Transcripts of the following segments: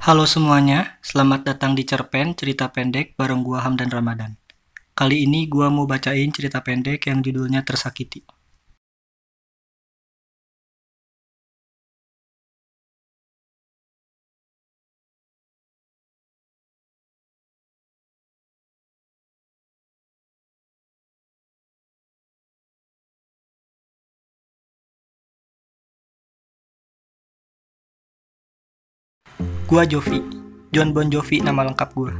Halo semuanya, selamat datang di Cerpen Cerita Pendek bareng gua Hamdan Ramadan. Kali ini gua mau bacain cerita pendek yang judulnya Tersakiti. Gua Jovi, John Bon Jovi nama lengkap gua.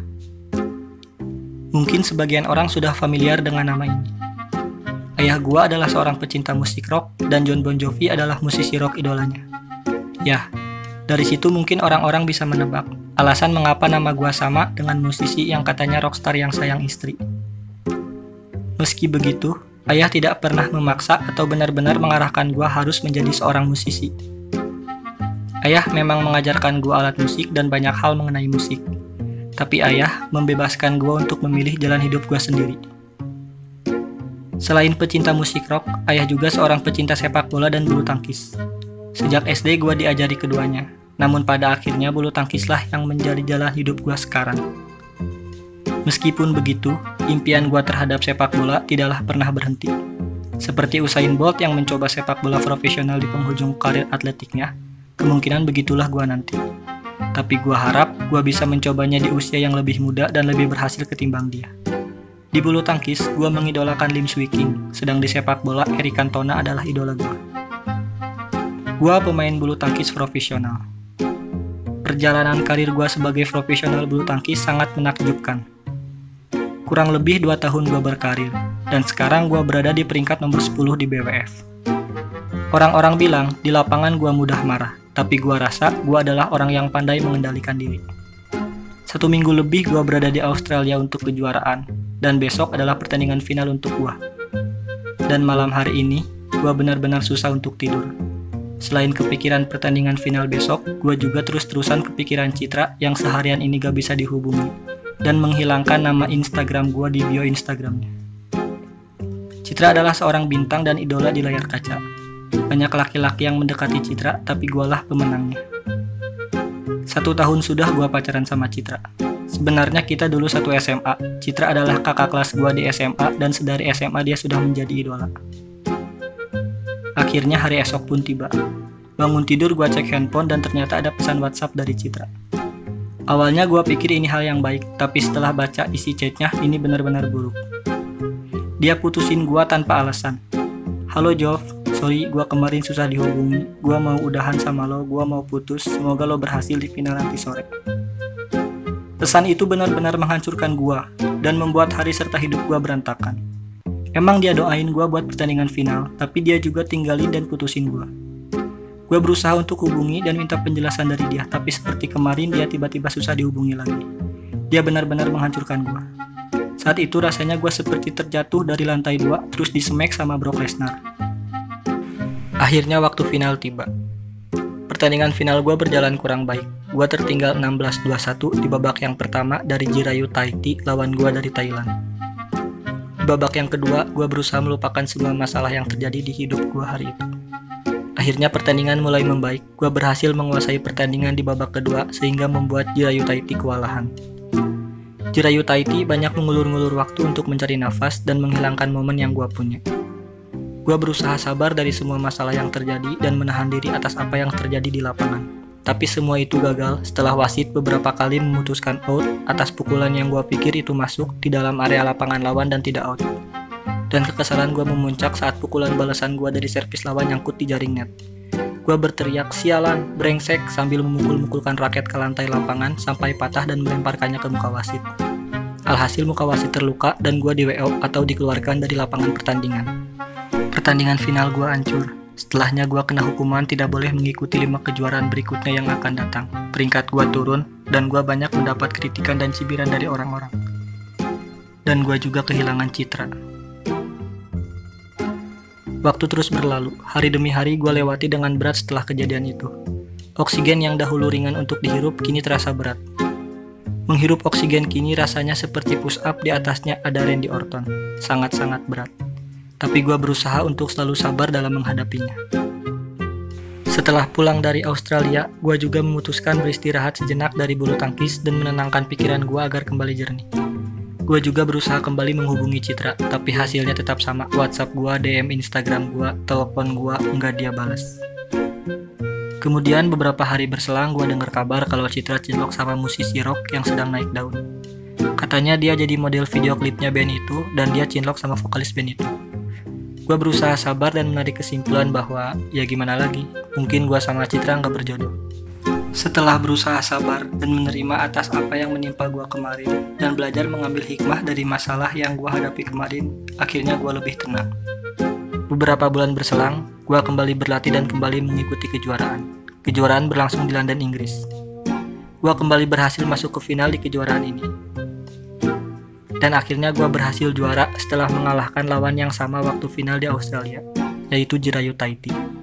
Mungkin sebagian orang sudah familiar dengan nama ini. Ayah gua adalah seorang pecinta musik rock dan John Bon Jovi adalah musisi rock idolanya. Ya, dari situ mungkin orang-orang bisa menebak alasan mengapa nama gua sama dengan musisi yang katanya rockstar yang sayang istri. Meski begitu, ayah tidak pernah memaksa atau benar-benar mengarahkan gua harus menjadi seorang musisi. Ayah memang mengajarkan gua alat musik dan banyak hal mengenai musik. Tapi ayah membebaskan gua untuk memilih jalan hidup gua sendiri. Selain pecinta musik rock, ayah juga seorang pecinta sepak bola dan bulu tangkis. Sejak SD gua diajari keduanya, namun pada akhirnya bulu tangkislah yang menjadi jalan hidup gua sekarang. Meskipun begitu, impian gua terhadap sepak bola tidaklah pernah berhenti. Seperti Usain Bolt yang mencoba sepak bola profesional di penghujung karir atletiknya, kemungkinan begitulah gua nanti. Tapi gua harap gua bisa mencobanya di usia yang lebih muda dan lebih berhasil ketimbang dia. Di bulu tangkis, gua mengidolakan Lim Swee King, sedang di sepak bola, Eric Cantona adalah idola gua. Gua pemain bulu tangkis profesional. Perjalanan karir gua sebagai profesional bulu tangkis sangat menakjubkan. Kurang lebih 2 tahun gua berkarir, dan sekarang gua berada di peringkat nomor 10 di BWF. Orang-orang bilang di lapangan gua mudah marah, tapi gua rasa gua adalah orang yang pandai mengendalikan diri. 1 minggu lebih gua berada di Australia untuk kejuaraan, dan besok adalah pertandingan final untuk gua. Dan malam hari ini, gua benar-benar susah untuk tidur. Selain kepikiran pertandingan final besok, gua juga terus-terusan kepikiran Citra yang seharian ini gak bisa dihubungi, dan menghilangkan nama Instagram gua di bio Instagramnya. Citra adalah seorang bintang dan idola di layar kaca. Banyak laki-laki yang mendekati Citra, tapi gualah pemenangnya. 1 tahun sudah gua pacaran sama Citra. Sebenarnya kita dulu satu SMA. Citra adalah kakak kelas gua di SMA dan sedari SMA dia sudah menjadi idola. Akhirnya hari esok pun tiba. Bangun tidur gua cek handphone dan ternyata ada pesan WhatsApp dari Citra. Awalnya gua pikir ini hal yang baik, tapi setelah baca isi chatnya ini benar-benar buruk. Dia putusin gua tanpa alasan. Halo Jov, sorry gua kemarin susah dihubungi, gua mau udahan sama lo, gua mau putus, semoga lo berhasil di final nanti sore. Pesan itu benar-benar menghancurkan gua, dan membuat hari serta hidup gua berantakan. Emang dia doain gua buat pertandingan final, tapi dia juga tinggalin dan putusin gua. Gua berusaha untuk hubungi dan minta penjelasan dari dia, tapi seperti kemarin dia tiba-tiba susah dihubungi lagi. Dia benar-benar menghancurkan gua. Saat itu rasanya gua seperti terjatuh dari lantai 2 terus disemek sama Brock Lesnar. Akhirnya waktu final tiba. Pertandingan final gua berjalan kurang baik. Gua tertinggal 16-21 di babak yang pertama dari Jirayu Taiti lawan gua dari Thailand. Di babak yang kedua, gua berusaha melupakan semua masalah yang terjadi di hidup gua hari itu. Akhirnya pertandingan mulai membaik. Gua berhasil menguasai pertandingan di babak kedua sehingga membuat Jirayu Taiti kewalahan. Jirayu Taiti banyak mengulur-ngulur waktu untuk mencari nafas dan menghilangkan momen yang gua punya. Gua berusaha sabar dari semua masalah yang terjadi dan menahan diri atas apa yang terjadi di lapangan. Tapi semua itu gagal setelah wasit beberapa kali memutuskan out atas pukulan yang gua pikir itu masuk di dalam area lapangan lawan dan tidak out. Dan kekesalan gua memuncak saat pukulan balasan gua dari servis lawan nyangkut di jaring net. Gua berteriak sialan, brengsek sambil memukul-mukulkan raket ke lantai lapangan sampai patah dan melemparkannya ke muka wasit. Alhasil muka wasit terluka dan gua di WO atau dikeluarkan dari lapangan pertandingan. Pertandingan final gua hancur. Setelahnya gua kena hukuman tidak boleh mengikuti 5 kejuaraan berikutnya yang akan datang. Peringkat gua turun dan gua banyak mendapat kritikan dan cibiran dari orang-orang. Dan gua juga kehilangan Citra. Waktu terus berlalu, hari demi hari gue lewati dengan berat setelah kejadian itu. Oksigen yang dahulu ringan untuk dihirup kini terasa berat. Menghirup oksigen kini rasanya seperti push up di atasnya ada Randy Orton. Sangat-sangat berat. Tapi gue berusaha untuk selalu sabar dalam menghadapinya. Setelah pulang dari Australia, gue juga memutuskan beristirahat sejenak dari bulu tangkis dan menenangkan pikiran gue agar kembali jernih. Gue juga berusaha kembali menghubungi Citra, tapi hasilnya tetap sama. WhatsApp gue, DM Instagram gue, telepon gue, nggak dia balas. Kemudian beberapa hari berselang, gue dengar kabar kalau Citra cinlok sama musisi rock yang sedang naik daun. Katanya dia jadi model video klipnya band itu, dan dia cinlok sama vokalis band itu. Gue berusaha sabar dan menarik kesimpulan bahwa ya gimana lagi, mungkin gue sama Citra nggak berjodoh. Setelah berusaha sabar dan menerima atas apa yang menimpa gue kemarin dan belajar mengambil hikmah dari masalah yang gue hadapi kemarin, akhirnya gue lebih tenang. Beberapa bulan berselang, gue kembali berlatih dan kembali mengikuti kejuaraan. Kejuaraan berlangsung di London, Inggris. Gue kembali berhasil masuk ke final di kejuaraan ini. Dan akhirnya gue berhasil juara setelah mengalahkan lawan yang sama waktu final di Australia, yaitu Jirayu Tahiti.